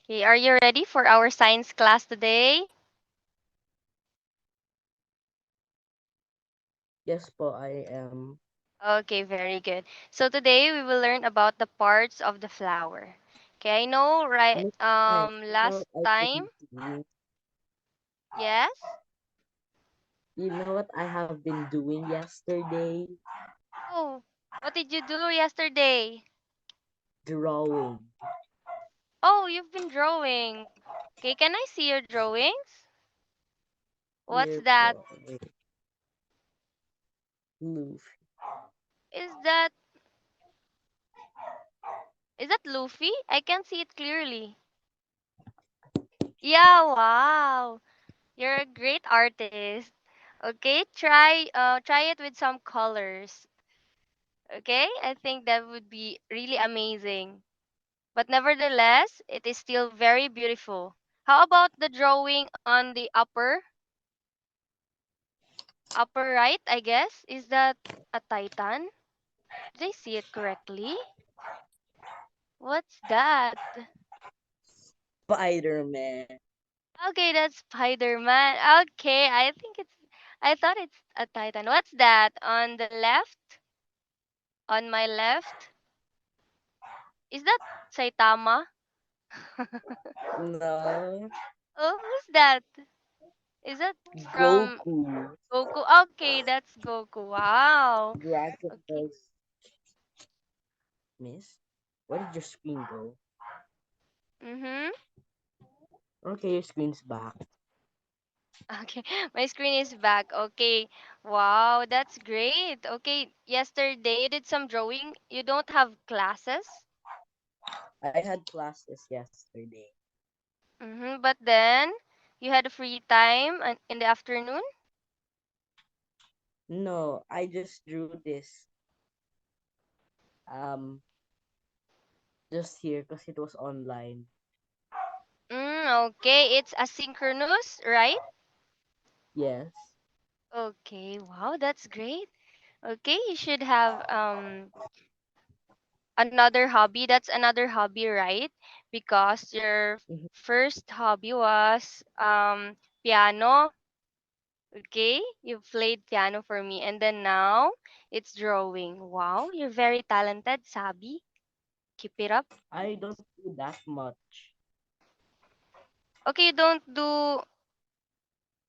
Okay, are you ready for our science class today? Yes po, I am. Okay, very good. So today we will learn about the parts of the flower. Okay, I know, right? Miss French, you know Last what I've time, been doing? yes. You know what I have been doing yesterday? Oh, what did you do yesterday? Drawing. Oh, you've been drawing. Okay, can I see your drawings? What's Here that? po. Luffy. Is that is that Luffy? I can see it clearly. Yeah, wow. You're a great artist. Okay, try it with some colors. Okay? I think that would be really amazing. But nevertheless, it is still very beautiful. How about the drawing on the upper right, I guess? Is that a titan? Did I see it correctly? What's that? Spider-Man. Okay, that's Spider-Man. Okay, I thought it's a titan. What's that? On the left? On my left? Is that Saitama? No. Oh, who's that? Is that from Goku. Goku? Okay, that's Goku. Wow. Dragon Okay. Ball. Miss? Where did your screen go? Mm-hmm. Okay, your screen's back. Okay. My screen is back. Okay. Wow, that's great. Okay. Yesterday you did some drawing. You don't have classes? I had classes yesterday. Mm-hmm. But then you had a free time in the afternoon? No, I just drew this um just here because it was online. Okay. It's asynchronous, right? Yes. Okay. Wow, that's great. Okay, you should have another hobby. That's another hobby, right? Because your Mhm. first hobby was piano. Okay, you played piano for me, and then now it's drawing. Wow, you're very talented, Sabi. Keep it up. I don't do that much. Okay, you don't do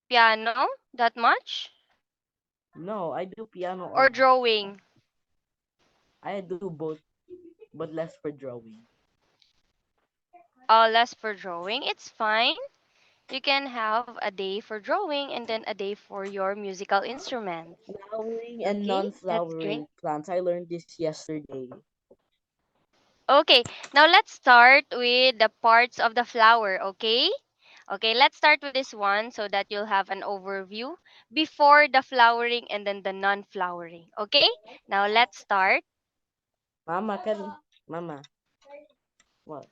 piano that much No, I do piano or also. drawing. I do both, but less for drawing. Less for drawing. It's fine. You can have a day for drawing and then a day for your musical instruments. Flowering and Okay, that's great. non-flowering plants. I learned this yesterday. Okay, now let's start with the parts of the flower, okay? Okay, let's start with this one so that you'll have an overview before the flowering and then the non-flowering, okay? Now let's start. Mama, Mama, what?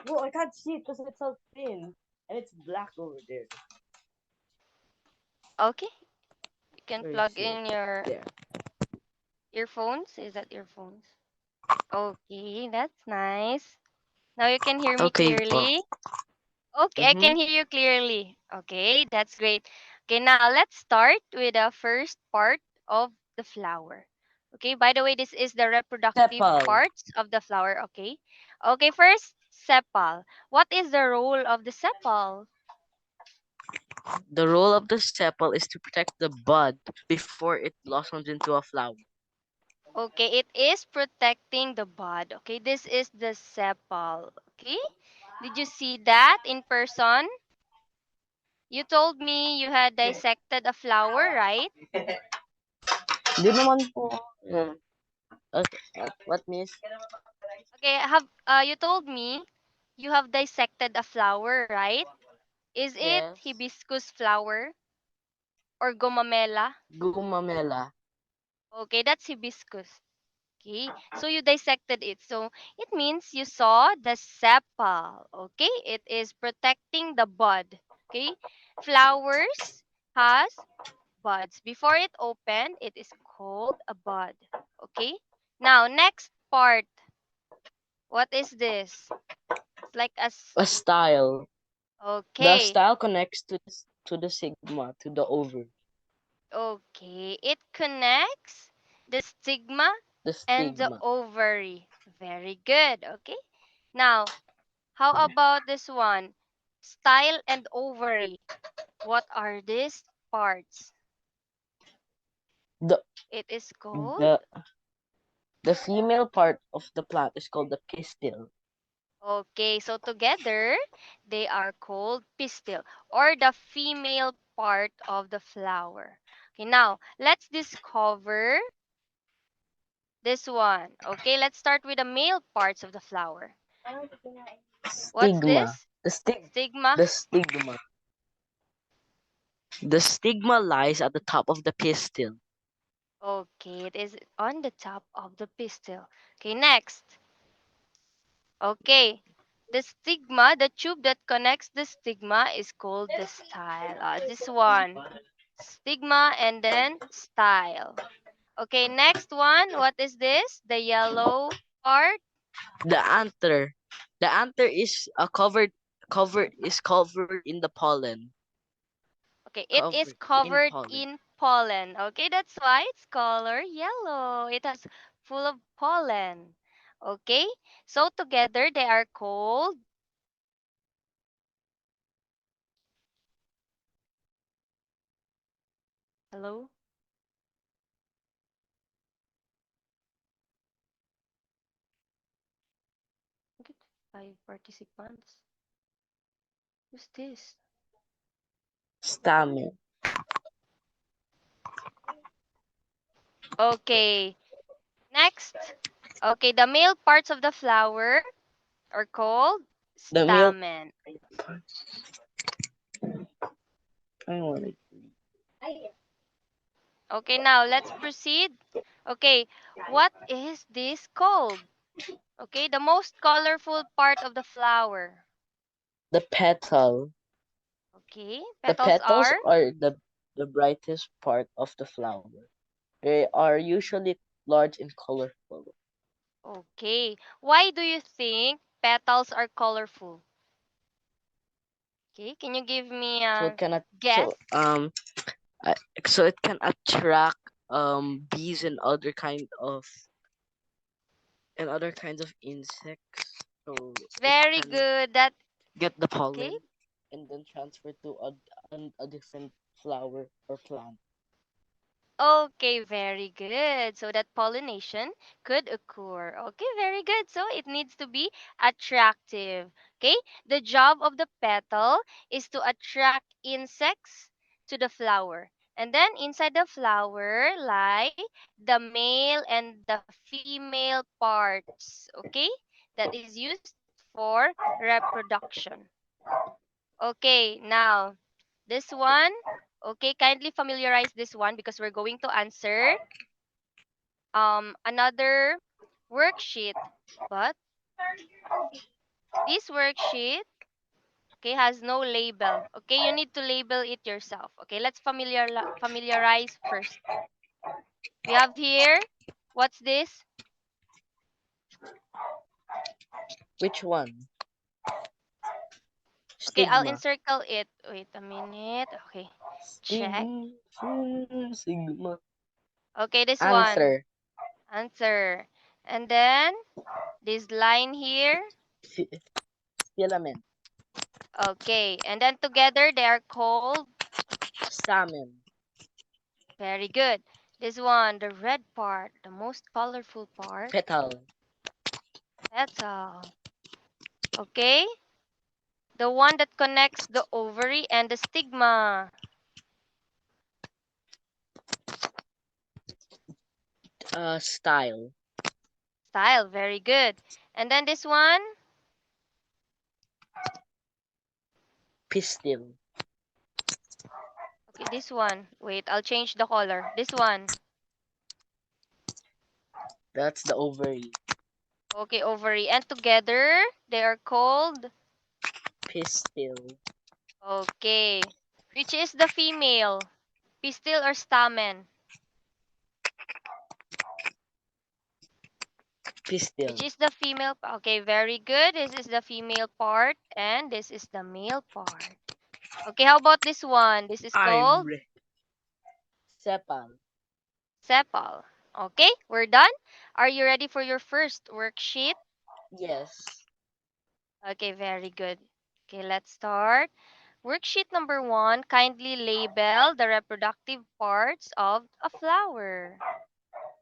Well, I can't see it because it's so thin and it's black over there. Okay, you can Where is plug it? in your There. earphones. Is that earphones? Okay, that's nice. Now you can hear me Okay po. clearly. Okay, I Mm-hmm. can hear you clearly. Okay, that's great. Okay, now let's start with the first part of the flower. Okay, by the way, this is the reproductive Sepal. parts of the flower. Okay, okay, first, sepal. What is the role of the sepal? The role of the sepal is to protect the bud before it blossoms into a flower. Okay, it is protecting the bud. Okay, this is the sepal. Okay, did you see that in person? You told me you had dissected a flower, right? Di naman po. Yeah. Okay. What, miss? Okay, have you told me you have dissected a flower, right? Is it Yes. hibiscus flower or gomamela? Gumamela. Okay, that's hibiscus. Okay, so you dissected it. So it means you saw the sepal. Okay, it is protecting the bud. Okay, flowers has buds. Before it open, it is called a bud. Okay, now next part. What is this? It's like A style. The okay. style connects to the sigma, to the ovary. Okay. It connects the stigma The and the stigma. ovary. Very good. Okay. Now, how about this one? Style and ovary. What are these parts? The It is called. the the female part of the plant is called the pistil. Okay, so together they are called pistil or the female part of the flower. Okay, now let's discover this one. Okay, let's start with the male parts of the flower. What's Stigma. this? The stig Stigma. the stigma. The stigma lies at the top of the pistil. Okay, it is on the top of the pistil. Okay, next. Okay, the stigma, the tube that connects the stigma is called the style. This one. Stigma and then style. Okay, next one. What is this? The yellow part. The anther. The anther is covered in the pollen. Okay, it is Covered in covered pollen. in pollen. Okay, that's why it's color yellow. It has full of pollen. Okay, so together they are called. Hello? Look at 5 participants. Who's this? Stamen. Okay, next. Okay, the male parts of the flower are called The male. stamen. I want it. Okay, now let's proceed. Okay, what is this called? Okay, the most colorful part of the flower. The petal. Okay, The petals petals are. are the brightest part of the flower. They are usually large and colorful. Okay, why do you think petals are colorful? Okay, can you give me So a it can guess? uh, so it can attract bees and other kinds of insects. So it Very can good. That get the okay. pollen and then transfer to a different flower or plant. Okay, very good. So that pollination could occur. Okay, very good. So it needs to be attractive. Okay, the job of the petal is to attract insects to the flower. And then inside the flower lie the male and the female parts. Okay, that is used for reproduction. Okay, now this one. Okay, kindly familiarize this one because we're going to answer another worksheet. But this worksheet, okay, has no label. Okay, you need to label it yourself. Okay, let's familiarize first. We have here, what's this? Which one? Okay, I'll Stigma. encircle it. Wait a minute. Okay, check. Sigma. Okay, this one. Anther. Answer. And then this line here. Fi- Filament. Okay, and then together they are called. Stamen. Very good. This one, the red part, the most colorful part. Petal. Petal. Okay? The one that connects the ovary and the stigma. Style. Style. Very good. And then this one. Pistil. Okay, this one. Wait, I'll change the color. This one. That's the ovary. Okay, ovary. And together, they are called. Pistil. Okay. Which is the female? Pistil or stamen? Pistil. Which is the female? Okay, very good. This is the female part, and this is the male part. Okay, how about this one? This is I'm called re- Sepal. sepal. Okay, we're done. Are you ready for your first worksheet? Yes. Okay, very good. Okay, let's start. Worksheet number one, kindly label the reproductive parts of a flower.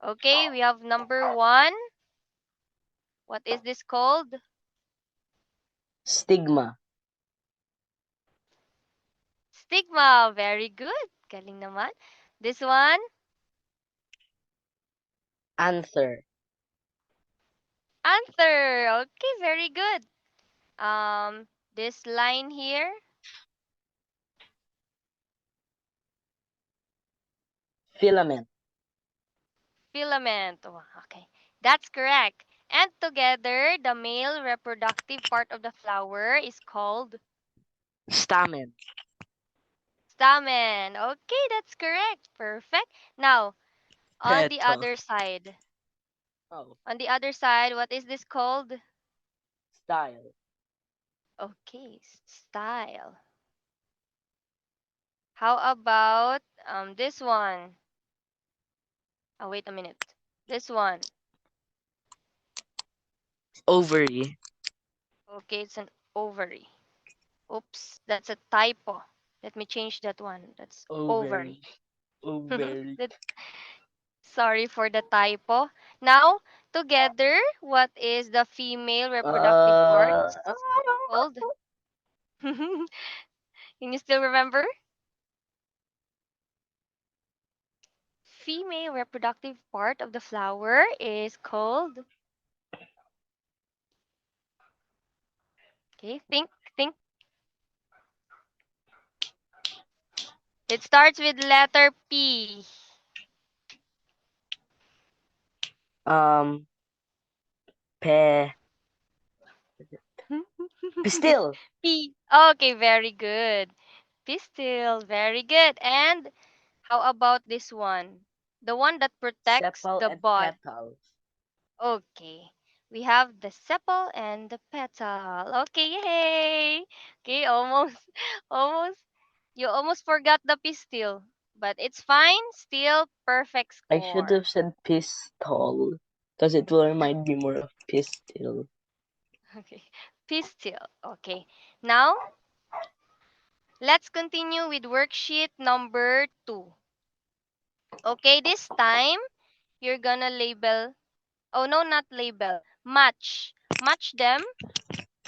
Okay, we have number one. What is this called? Stigma. Stigma. Very good. Galing naman. This one, Anther. anther. Okay, very good. This line here, Filament. filament. Oh, okay, that's correct. And together, the male reproductive part of the flower is called Stamen. stamen. Okay, that's correct. Perfect. Now, on the Petal. other side. Oh. On the other side, what is this called? Style. Okay, style. How about this one? Oh, wait a minute. This one. Ovary. Okay, it's an ovary. Oops, that's a typo. Let me change that one. That's ovary. Ovary. Ovary. That- Sorry for the typo. Now, together, what is the female reproductive Uh, parts called? Can you still remember? Female reproductive part of the flower is called. Okay, think. It starts with letter P. um, pe, pistil. P. Okay, very good. Pistil, very good. And how about this one? The one that protects Sepal the and bud. petals. Okay. We have the sepal and the petal. Okay, yay! Okay, almost, almost. You almost forgot the pistil. But it's fine. Still perfect I should have score. said pistol because it will remind me more of pistil. Okay. Pistil. Okay. Now, let's continue with worksheet number two. Okay, this time you're gonna label. Oh no, not label. Match. Match them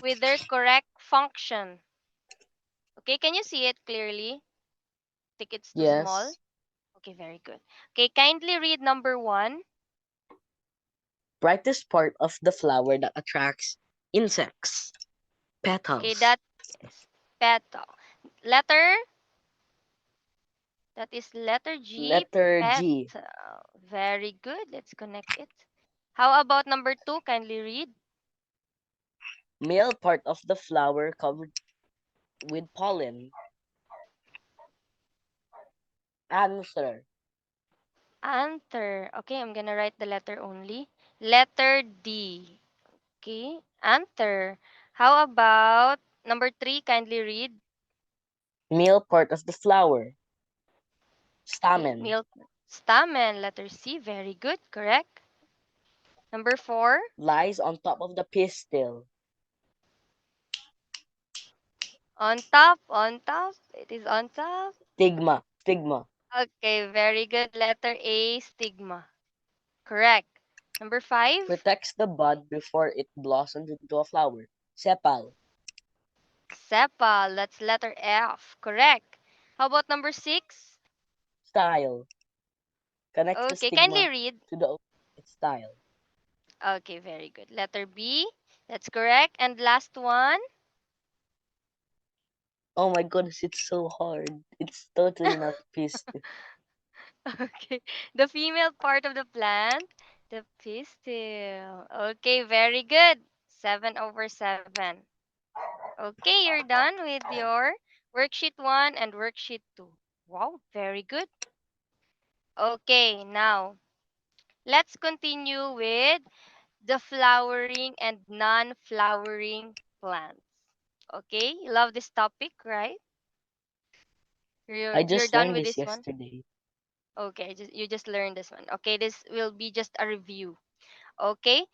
with their correct function. Okay, can you see it clearly? Think it's too small? Yes. Okay, very good. Okay, kindly read number one. Brightest part of the flower that attracts insects. Okay, Petals. that is petal. Letter, that is letter G, Letter G. petal. Very good. Let's connect it. How about number two? Kindly read. Male part of the flower covered with pollen. Anther. Anther. Okay, I'm gonna write the letter only. Letter D. Okay, anther. How about number three? Kindly read. Male part of the flower. Okay, Stamen. milk. Stamen. Letter C. Very good. Correct. Number four. Lies on top of the pistil. On top. On top. It is on top. Stigma. Stigma. Okay, very good. Letter A. Stigma. Correct. Number five. Protects the bud before it blossoms into a flower. Sepal. Sepal. That's letter F. Correct. How about number six? Style. Connects the Okay, kindly stigma read. to the its style. Okay, very good. Letter B. That's correct. And last one. Oh my goodness, it's so hard. It's totally not pistil. Okay. The female part of the plant, the pistil. Okay, very good. 7/7. Okay, you're done with your worksheet 1 and worksheet 2. Wow, very good. Okay, now let's continue with the flowering and non-flowering plants. Okay, you love this topic, right? I You're just done learned with this this one? yesterday. Okay, you just learned this one. Okay, this will be just a review. Okay,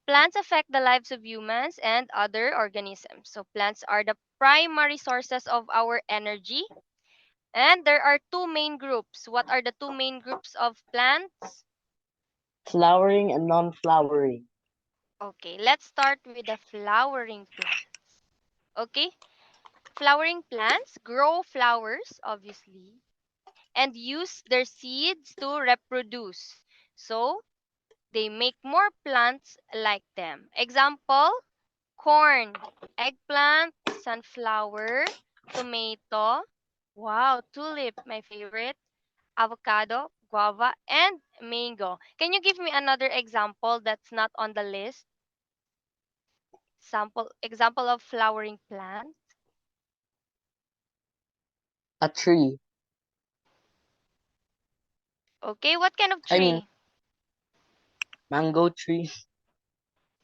plants affect the lives of humans and other organisms. So plants are the primary sources of our energy, and there are two main groups. What are the two main groups of plants? Flowering and non-flowering. Okay, let's start with the flowering plants. Okay, flowering plants grow flowers, obviously, and use their seeds to reproduce. So they make more plants like them. Example, corn, eggplant, sunflower, tomato, wow, tulip, my favorite, avocado, guava, and mango. Can you give me another example that's not on the list? Example of flowering plant. A tree. Okay, what kind of I mean, tree? mango tree.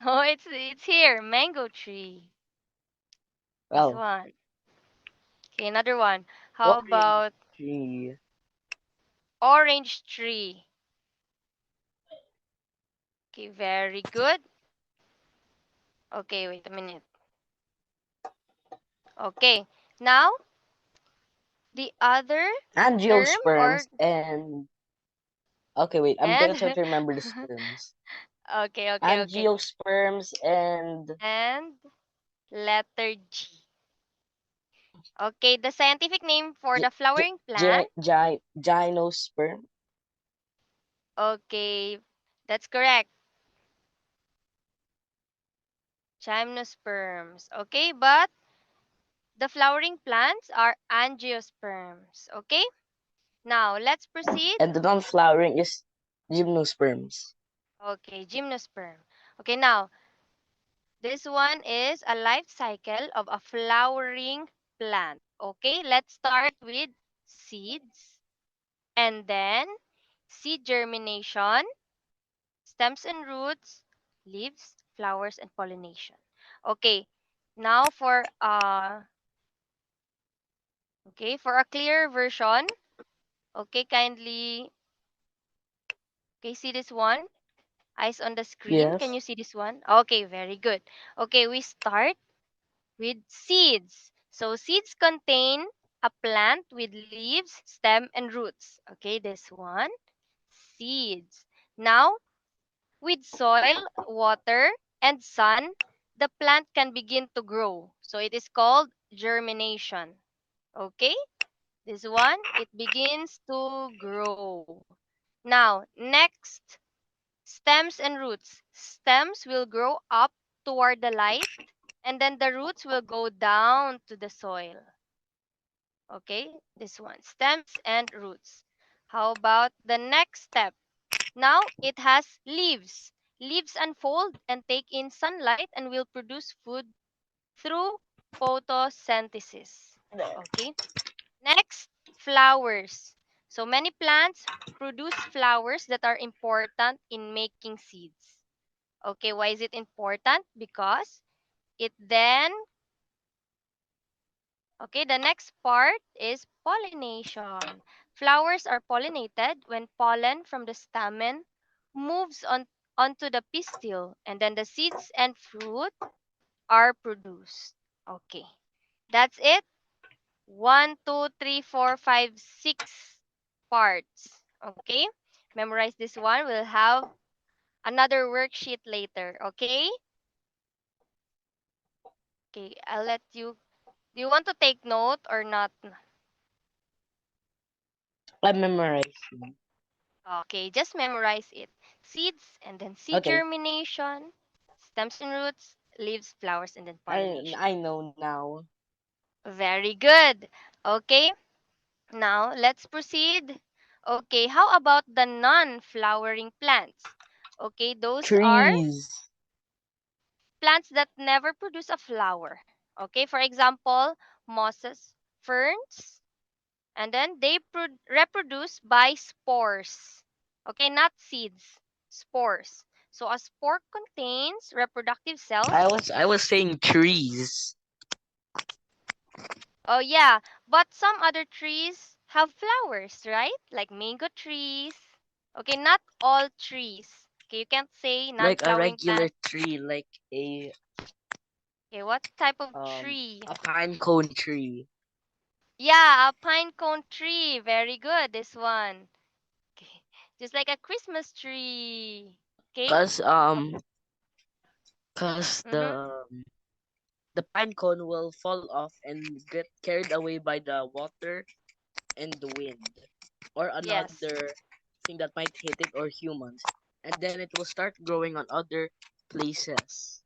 Oh, it's here, mango tree. This Well, one. Okay, another one. How orange about tree. orange tree? Okay, very good. Okay, wait a minute. Okay, now the other term or Angiosperms and okay, wait. I'm gonna and try to remember the terms. okay. Angiosperms and And letter G. Okay, the scientific name for gi- the flowering plant. gymnosperm. Okay, that's correct. Gymnosperms. Okay, but the flowering plants are angiosperms. Okay, now let's proceed. And the non-flowering is gymnosperms. Okay, gymnosperm. Okay, now this one is a life cycle of a flowering plant. Okay, let's start with seeds and then seed germination, stems and roots, leaves, flowers, and pollination. Okay, now for a clear version, okay, kindly okay, see this one? Eyes on the screen. Can Yes. you see this one? Okay, very good. Okay, we start with seeds. So seeds contain a plant with leaves, stem, and roots. Okay, this one, seeds. Now, with soil, water, and sun, the plant can begin to grow. So it is called germination. Okay, this one, it begins to grow. Now, next, stems and roots. Stems will grow up toward the light, and then the roots will go down to the soil. Okay, this one, stems and roots. How about the next step? Now it has leaves. Leaves unfold and take in sunlight and will produce food through photosynthesis. Okay, next, flowers. So many plants produce flowers that are important in making seeds. Okay, why is it important? Because it then, okay, the next part is pollination. Flowers are pollinated when pollen from the stamen moves onto the pistil, and then the seeds and fruit are produced. Okay, that's it. One, two, three, four, five, six parts. Okay, memorize this one. We'll have another worksheet later. Okay. Okay, I'll let you. Do you want to take note or not? I'm memorizing. Okay, just memorize it. Seeds and then seed Okay. germination, stems and roots, leaves, flowers, and then I pollination. I know now. Very good. Okay, now let's proceed. Okay, how about the non-flowering plants? Okay, those are Trees. plants that never produce a flower. Okay, for example, mosses, ferns, and then they reproduce by spores. Okay, not seeds, spores. So a spore contains reproductive cells. I was saying trees. Oh yeah, but some other trees have flowers, right? Like mango trees. Okay, not all trees. Okay, you can't say Like a non-flowering regular plants. tree, like Okay, what type of a tree? pine cone tree. Yeah, a pine cone tree. Very good, this one. Okay. Just like a Christmas tree. Okay? Cause Oh, um cause mm-hmm. the pine cone will fall off and get carried away by the water and the wind, or Yes. another thing that might hit it, or humans, and then it will start growing on other places.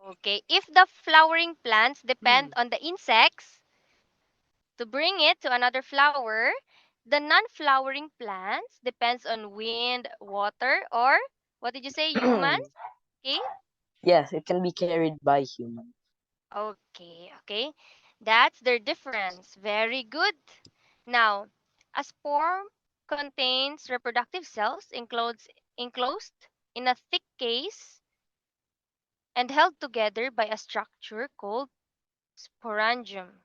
Okay. If the flowering plants Hmm. depend on the insects to bring it to another flower, the non-flowering plants depends on wind, water, or what did you say, humans? Okay? Yes, it can be carried by humans. Okay, okay. That's their difference. Very good. Now, a spore contains reproductive cells enclosed in a thick case and held together by a structure called sporangium.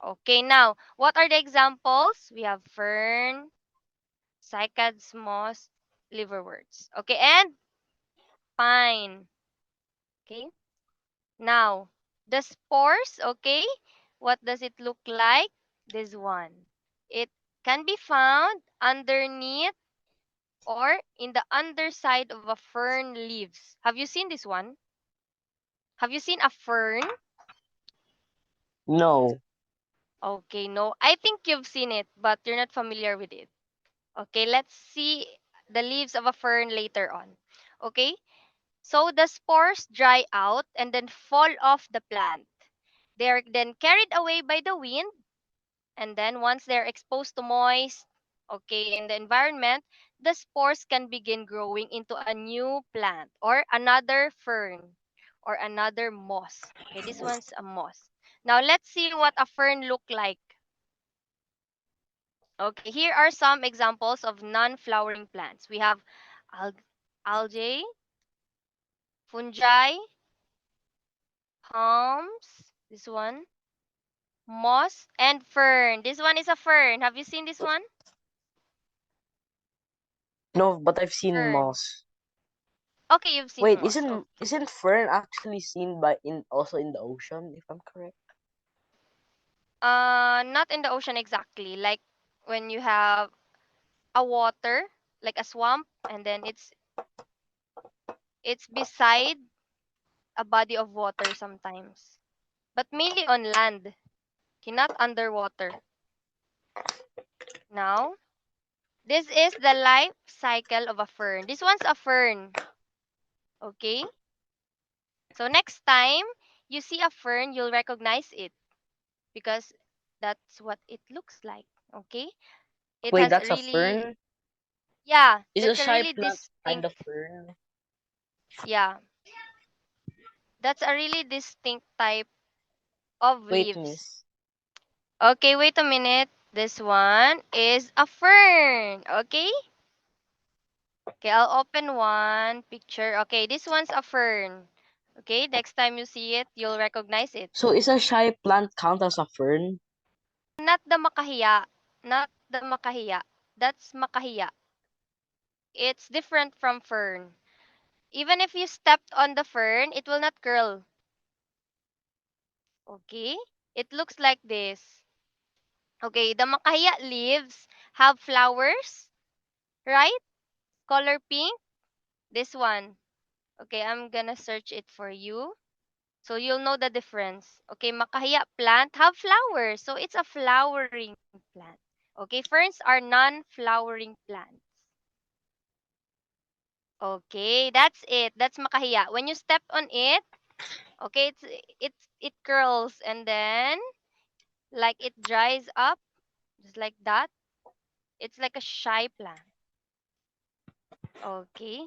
Okay, now, what are the examples? We have fern, cycads, moss, liverworts. Okay, and pine. Okay, now, the spores, okay, what does it look like? This one. It can be found underneath or in the underside of a fern leaves. Have you seen this one? Have you seen a fern? No. Okay, no. I think you've seen it, but you're not familiar with it. Okay, let's see the leaves of a fern later on. Okay, so the spores dry out and then fall off the plant. They are then carried away by the wind, and then once they're exposed to moist, okay, in the environment, the spores can begin growing into a new plant or another fern or another moss. Okay, this one's a moss. Now let's see what a fern look like. Okay, here are some examples of non-flowering plants. We have alg- algae, fungi, palms, this one, moss, and fern. This one is a fern. Have you seen this one? No, but I've seen Fern. moss. Okay, you've seen Wait, moss. Okay. isn't fern actually seen by in also in the ocean, if I'm correct? Not in the ocean exactly. Like when you have a water, like a swamp, and then it's beside a body of water sometimes. But mainly on land, okay, not underwater. Now, this is the life cycle of a fern. This one's a fern, okay? So next time you see a fern, you'll recognize it because that's what it looks like, okay? It Wait, has that's a really, fern? yeah, Is a that's a shy really plant kind of distinct, fern? yeah, that's a really distinct type of Wait, leaves. miss. Okay, wait a minute. This one is a fern, okay? Okay, I'll open one picture. Okay, this one's a fern. Okay, next time you see it, you'll recognize it. So is a shy plant count as a fern? Not the makahiya. Not the makahiya. That's makahiya. It's different from fern. Even if you stepped on the fern, it will not curl. Okay? It looks like this. Okay, the makahiya leaves have flowers, right? Color pink. This one. Okay, I'm gonna search it for you. So you'll know the difference. Okay, makahiya plant have flowers. So it's a flowering plant. Okay, ferns are non-flowering plants. Okay, that's it. That's makahiya. When you step on it, okay, it curls and then like it dries up just like that. It's like a shy plant. Okay.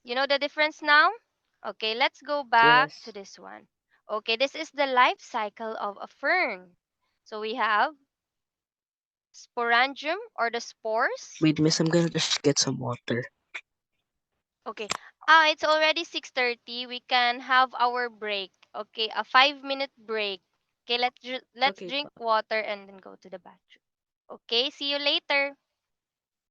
You know the difference now? Okay, let's go back to Yes. this one. Okay, this is the life cycle of a fern. So we have sporangium or the spores. Wait, miss, I'm gonna just get some water. Okay. It's already 6:30. We can have our break. Okay, a 5-minute break. Okay, let's Okay drink po. water and then go to the bathroom. Okay, see you later.